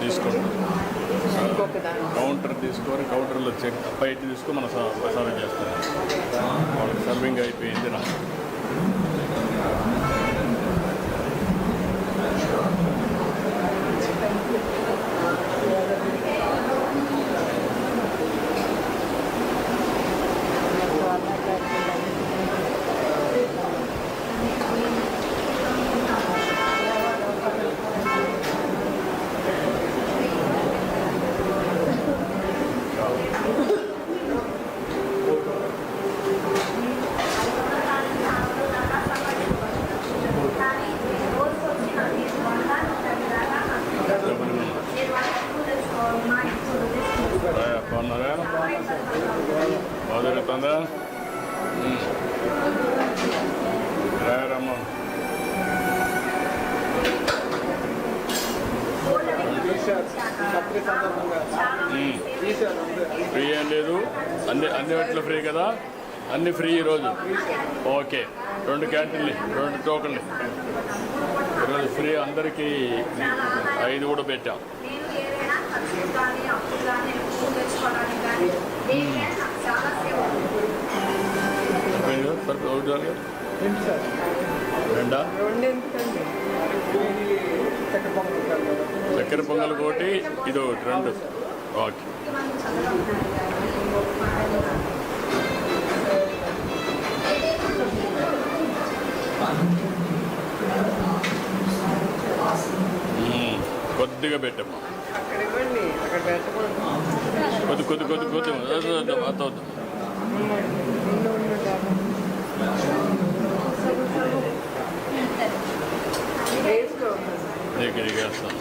తీసుకోండి. కౌంటర్ తీసుకొని కౌంటర్లో చెక్ బయట తీసుకొని మనం సర్వ్ చేస్తాం. వాళ్ళకి సర్వింగ్ అయిపోయింది రా. బాగున్నారా? బాగా జరుగుతుందా? రాయరమ్మ ఫ్రీ ఏం లేదు, అన్ని వాటిలో ఫ్రీ కదా, అన్ని ఫ్రీ ఈరోజు. ఓకే, 2 క్యాంటీన్లు, 2 టోకన్లు ఈరోజు ఫ్రీ అందరికీ. 5 కూడా పెట్టాం. రెండా? చక్కెర పొంగల్ ఒకటి, ఇది ఒకటి, 2. ఓకే. కొద్దిగా పెట్టమ్మా, కొద్ది అవుతుంది. వేస్తాం.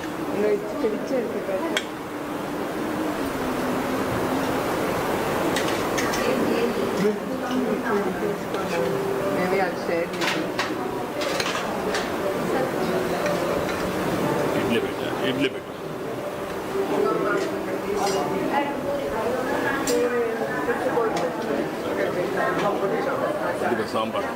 ఇడ్లీ పెట్టా ఇది సాంబార్.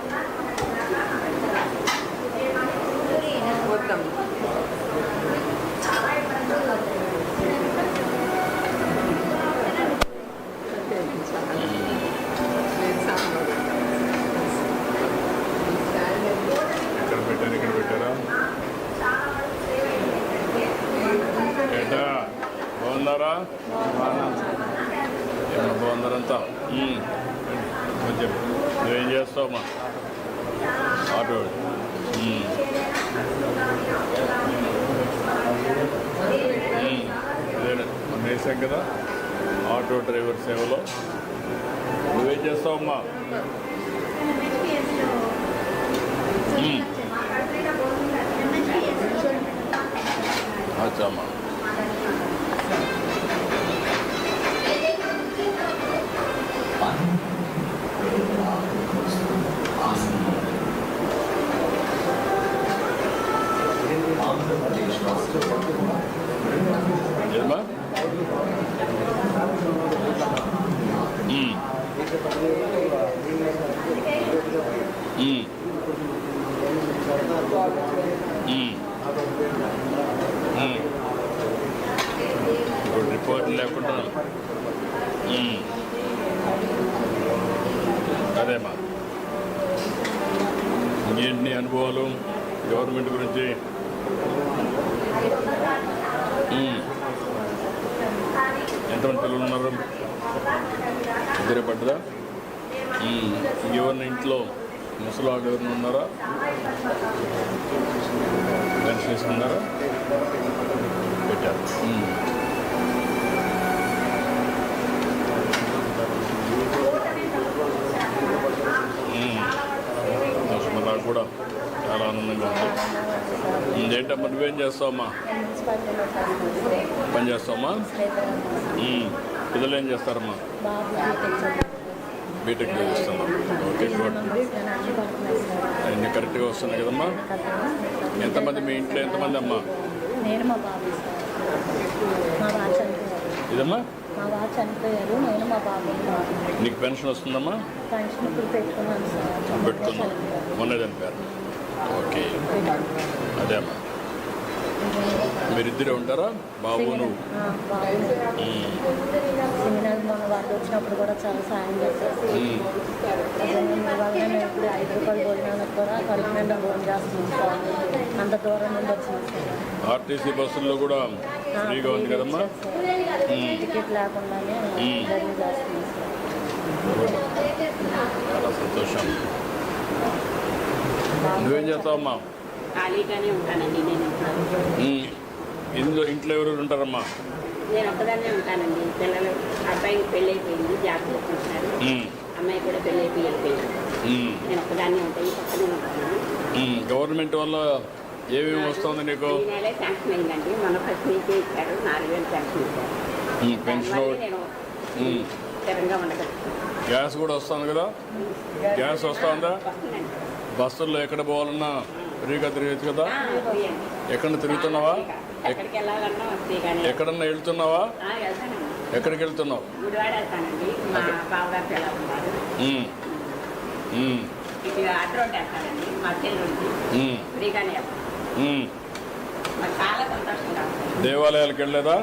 ఇక్కడ పెట్టారా? ఏటా బాగున్నారా? ఏమన్నా బాగున్నారంతా? కొంచెం నువ్వేం చేస్తావమ్మా? ఆటో మనం వేసాం కదా ఆటో డ్రైవర్ సేవలో. నువ్వేం చేస్తావమ్మా? అచ్చమ్మా. ఏమా? ఇప్పుడు రిపోర్ట్ లేకుండా అదేమా. ఇంకేంటి అనుభవాలు గవర్నమెంట్ గురించి? ఎంతమంది పిల్లలు ఉన్నారు? 2 పడ్డదా? ఎవరిని ఇంట్లో ముసలాడు ఎవరిని ఉన్నారా? పెన్షన్ ఇస్తున్నారా? పెట్టారు. నాకు కూడా చాలా ఆనందంగా ఉంది. ఏంటమ్మా నువ్వేం చేస్తావమ్మా? పని చేస్తావమ్మా? పిల్లలు ఏం చేస్తారమ్మా? బీటెక్ చేస్తున్నా. Okay, good. అన్నీ కరెక్ట్గా వస్తున్నాయి కదమ్మా? ఎంతమంది మీ ఇంట్లో? ఎంతమంది అమ్మా? నేను మా బాబు. ఇదమ్మా? మా బాబు చనిపోయారు, నేను మా బాబు. నీకు పెన్షన్ వస్తుందమ్మా? పెన్షన్ ఇప్పుడు పెట్టుకున్నాను సార్. పెట్టుకున్నాం, మొన్న చనిపోయారు. ఓకే, అదే అమ్మా. మీరిద్దరే ఉంటారా బాబు నువ్వు? బాబు సెమినార్ మన వాళ్ళు వచ్చినప్పుడు కూడా చాలా సాయం చేస్తారు. ఇవాళ మేము ఇప్పుడు 5 రూపాయలు భోజనాలకు కూడా కడుపు నిండా భోజనం చేస్తున్నాం సార్. అంత దూరం నుండి వచ్చినాం సార్. ఆర్టీసీ బస్సుల్లో కూడా ఫ్రీగా ఉంది కదమ్మా? టికెట్ లేకుండానే జర్నీ చేస్తున్నాం సార్. చాలా సంతోషం. నువ్వేం చేస్తావమ్మా? ఖాళీగానే ఉంటానండి. ఇంట్లో ఎవరు ఉంటారమ్మా? నేను ఒక్కదాన్నే ఉంటానండి. పిల్లలు అబ్బాయికి పెళ్ళి అయిపోయింది, జాబ్ చేసుకుంటున్నారు. అమ్మాయి కూడా పెళ్ళి అయిపోయి వెళ్ళిపోయింది. నేను ఒక్కదాన్నే ఉంటాను. ఈ పక్కనే ఉంటాను. గవర్నమెంట్ వల్ల ఏమేమి వస్తుంది నీకు? ఈ నెలే శాంక్షన్ అయిందండి. మన ఫస్ట్ వీకే ఇచ్చారు. 4,000 శాంక్షన్ ఇచ్చారు. పెన్షన్ దానివల్ల నేను స్థిరంగా ఉండగలుగుతాను. గ్యాస్ కూడా వస్తుంది కదా? గ్యాస్ వస్తుందా? వస్తుందండి. బస్సుల్లో ఎక్కడ పోవాలన్నా ఫ్రీగా తిరగచ్చు కదా? పోయండి. ఎక్కడ తిరుగుతున్నావా? ఎక్కడికి వెళ్ళాలన్నా వస్తే కానీ ఎక్కడన్నా వెళ్తున్నావా? వెళ్తానండి. ఎక్కడికి వెళ్తున్నావు? గుడివాడ వెళ్తానండి. మా బావగారు పిల్లలు ఉన్నారు. ఇటు అడ్డు రోడ్డు వెళ్తానండి. మా చెల్లి ఫ్రీగానే వెళ్తాను. మాకు చాలా సంతోషంగా ఉంటుంది. దేవాలయాలకు వెళ్ళలేదా?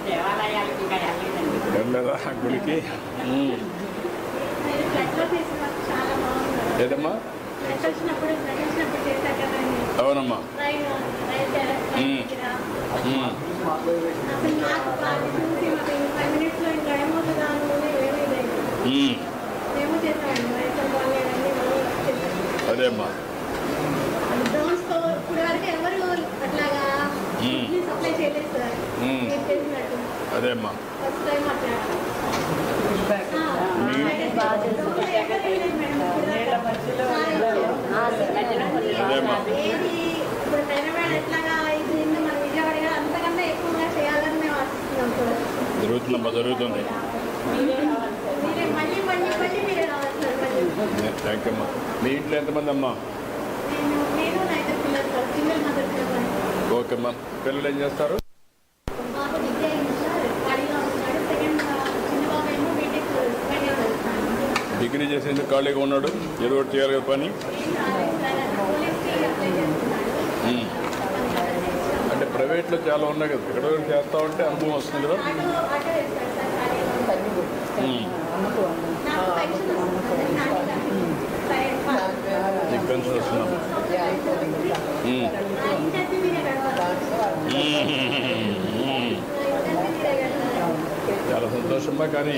దేవాలయాలకు ఇంకా వెళ్ళలేదండి. వెళ్ళలేదా గుడికి? ఏదమ్మా? అవునమ్మా. అదే అమ్మా. అదే అమ్మా. అదేమ్మా. జరుగుతుందమ్మా, జరుగుతుంది. థ్యాంక్ యూ అమ్మా. మీ ఇంట్లో ఎంతమంది అమ్మా? ఓకే అమ్మా. పిల్లలు ఏం చేస్తారు? డిగ్రీ చేసేందుకు ఖాళీగా ఉన్నాడు. ఏదో ఒకటి చేయాలి కదా పని. అంటే ప్రైవేట్లో చాలా ఉన్నాయి కదా, ఎక్కడో చేస్తా ఉంటే అనుభవం వస్తుంది కదా. నీకు పెన్షన్ వస్తున్నాం. చాలా సంతోషమ్మా. కానీ